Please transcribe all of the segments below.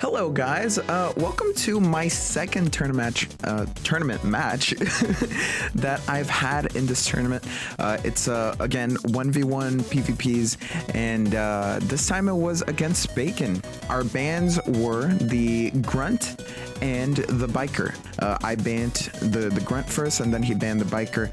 Hello guys, welcome to my second tournament match that I've had in this tournament. It's again 1v1 PvPs, and this time it was against Bacon. Our bans were the Grunt and the Biker. I banned the Grunt first, and then he banned the Biker.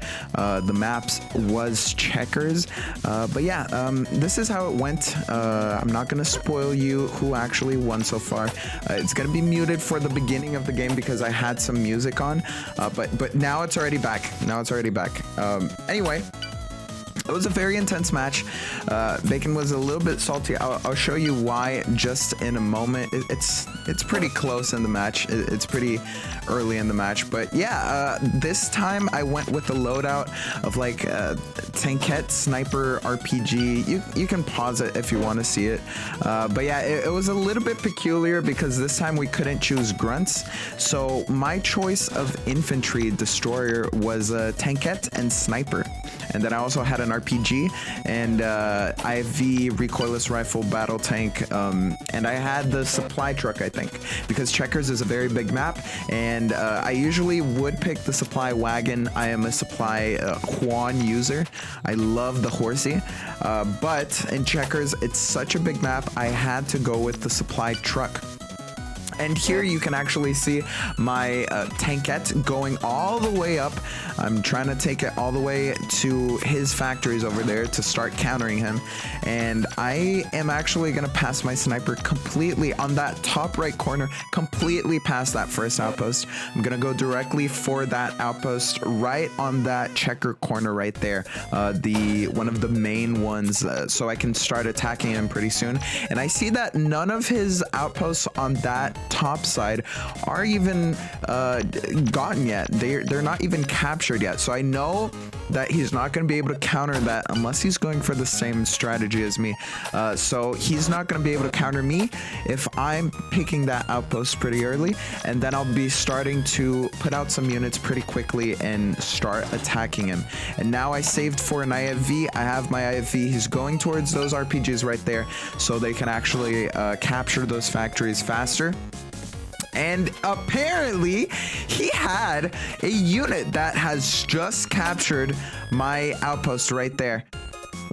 The maps was Checkers, but yeah, this is how it went. I'm not gonna spoil you who actually won so far. It's gonna be muted for the beginning of the game because I had some music on, but now it's already back. Anyway, it was a very intense match. Bacon was a little bit salty. I'll show you why just in a moment. It's pretty close in the match. It's pretty early in the match, but yeah, this time I went with the loadout of like tankette sniper RPG. You can pause it if you want to see it, but yeah, it was a little bit peculiar because this time we couldn't choose grunts. So my choice of infantry destroyer was a tankette and sniper. And then I also had an RPG and IV recoilless rifle battle tank, and I had the supply truck, I think, because Checkers is a very big map, and I usually would pick the supply wagon. I am a supply Quan user. I love the horsey, but in Checkers, it's such a big map, I had to go with the supply truck. And here you can actually see my tankette going all the way up. I'm trying to take it all the way to his factories over there to start countering him. And I am actually going to pass my sniper completely on that top right corner, completely past that first outpost. I'm going to go directly for that outpost right on that checker corner right there. One of the main ones, so I can start attacking him pretty soon. And I see that none of his outposts on that top side are even gotten yet. They're not even captured yet, so I know that he's not going to be able to counter that unless he's going for the same strategy as me. So he's not going to be able to counter me if I'm picking that outpost pretty early, and then I'll be starting to put out some units pretty quickly and start attacking him. And now I saved for an IFV. I have my IFV. He's going towards those RPGs right there so they can actually capture those factories faster. And apparently he had a unit that has just captured my outpost right there.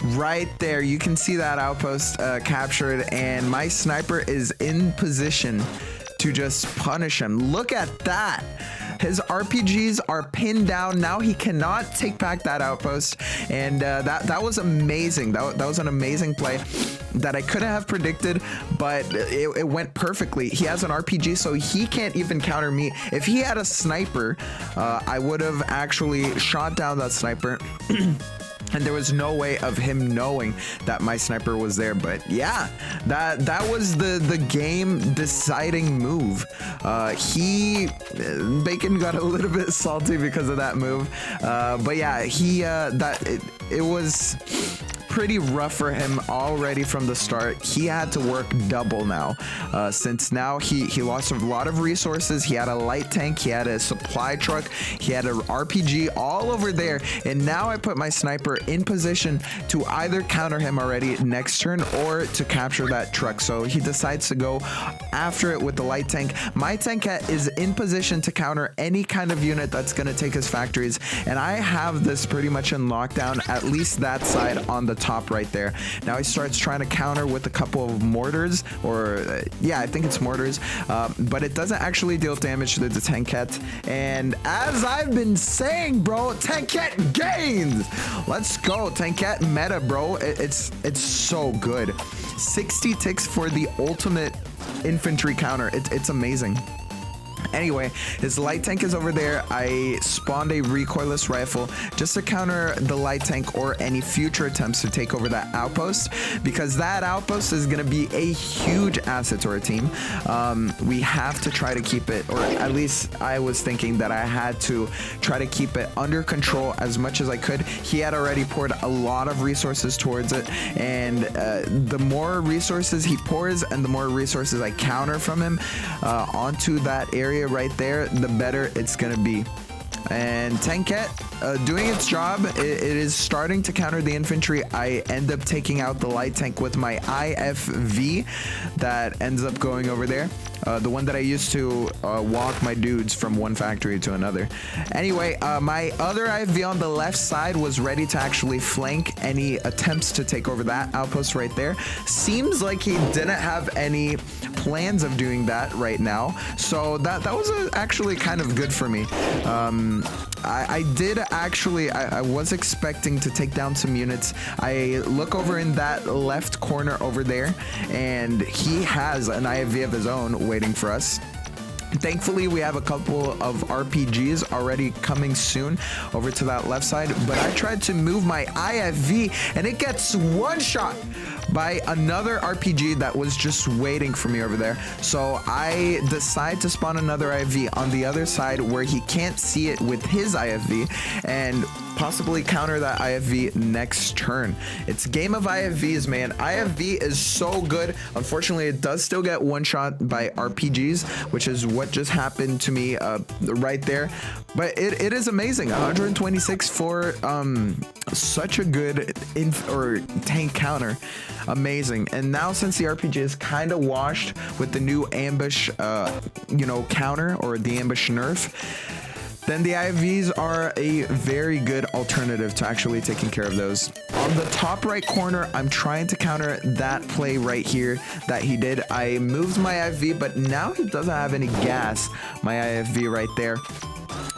Right there, you can see that outpost captured, and my sniper is in position to just punish him. Look at that. His RPGs are pinned down. Now he cannot take back that outpost, and that was amazing. That was an amazing play that I couldn't have predicted, but it went perfectly. He has an RPG, so he can't even counter me. If he had a sniper, I would have actually shot down that sniper. And there was no way of him knowing that my sniper was there. But yeah, that was the game deciding move. Bacon got a little bit salty because of that move. But yeah, it was pretty rough for him already from the start. He had to work double now, since now he lost a lot of resources. He had a light tank, he had a supply truck, he had an RPG all over there, and now I put my sniper in position to either counter him already next turn or to capture that truck. So he decides to go after it with the light tank. My tankette is in position to counter any kind of unit that's going to take his factories, and I have this pretty much in lockdown, at least that side on the top right there. Now he starts trying to counter with a couple of mortars, or yeah, I think it's mortars, but it doesn't actually deal damage to the tankette. And as I've been saying, bro, tankette gains. Let's go, tankette meta, bro. It's so good. 60 ticks for the ultimate infantry counter. It's amazing. Anyway, his light tank is over there. I spawned a recoilless rifle just to counter the light tank or any future attempts to take over that outpost, because that outpost is going to be a huge asset to our team. We have to try to keep it, or at least I was thinking that I had to try to keep it under control as much as I could. He had already poured a lot of resources towards it, and the more resources he pours and the more resources I counter from him onto that area right there, the better it's gonna be. And tankette doing its job. It is starting to counter the infantry. I end up taking out the light tank with my IFV that ends up going over there. the one that I used to walk my dudes from one factory to another. Anyway, my other IFV on the left side was ready to actually flank any attempts to take over that outpost right there. Seems like he didn't have any plans of doing that right now, so that was actually kind of good for me. I did actually, I was expecting to take down some units. I look over in that left corner over there, and he has an IFV of his own waiting for us. Thankfully, we have a couple of RPGs already coming soon over to that left side, but I tried to move my IFV and it gets one shot by another RPG that was just waiting for me over there. So I decide to spawn another IFV on the other side where he can't see it with his IFV and possibly counter that IFV next turn. It's game of IFVs, man. IFV is so good. Unfortunately, it does still get one shot by RPGs, which is what just happened to me right there. But it is amazing. 126 for such a good tank counter. Amazing. And now since the RPG is kind of washed with the new ambush counter, or the ambush nerf, then the IFVs are a very good alternative to actually taking care of those. On the top right corner, I'm trying to counter that play right here that he did. I moved my IFV, but now he doesn't have any gas, my IFV right there.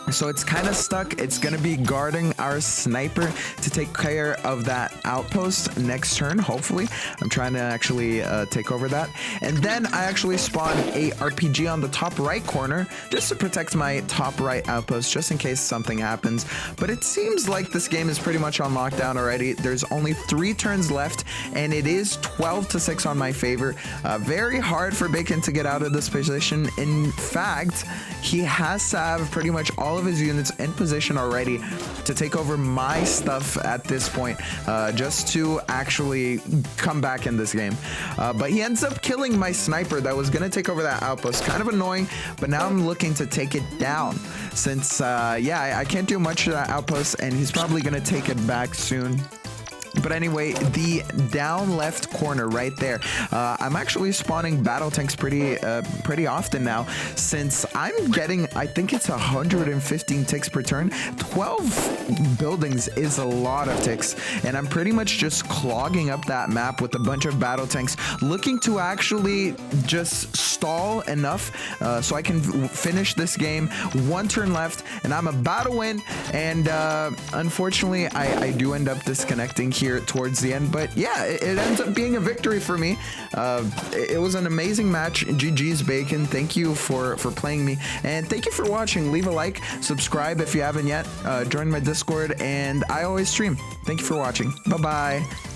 So it's kind of stuck. It's going to be guarding our sniper to take care of that outpost next turn, hopefully. I'm trying to actually take over that. And then I actually spawn a RPG on the top right corner just to protect my top right outpost, just in case something happens. But it seems like this game is pretty much on lockdown already. There's only 3 turns left, and it is 12-6 on my favor. Very hard for Bacon to get out of this position. In fact, he has to have pretty much all of his units in position already to take over my stuff at this point, just to actually come back in this game. But he ends up killing my sniper that was gonna take over that outpost. Kind of annoying, but now I'm looking to take it down since I can't do much to that outpost, and he's probably gonna take it back soon. But anyway, the down left corner right there, I'm actually spawning battle tanks pretty often now, since I'm getting, I think it's 115 ticks per turn. 12 buildings is a lot of ticks, and I'm pretty much just clogging up that map with a bunch of battle tanks, looking to actually just stall enough so I can finish this game. 1 turn left, and I'm about to win, and unfortunately, I do end up disconnecting here towards the end, but yeah, it ends up being a victory for me. It was an amazing match. GG's Bacon. Thank you for playing me, and thank you for watching. Leave a like, subscribe if you haven't yet, join my Discord, and I always stream. Thank you for watching. Bye bye.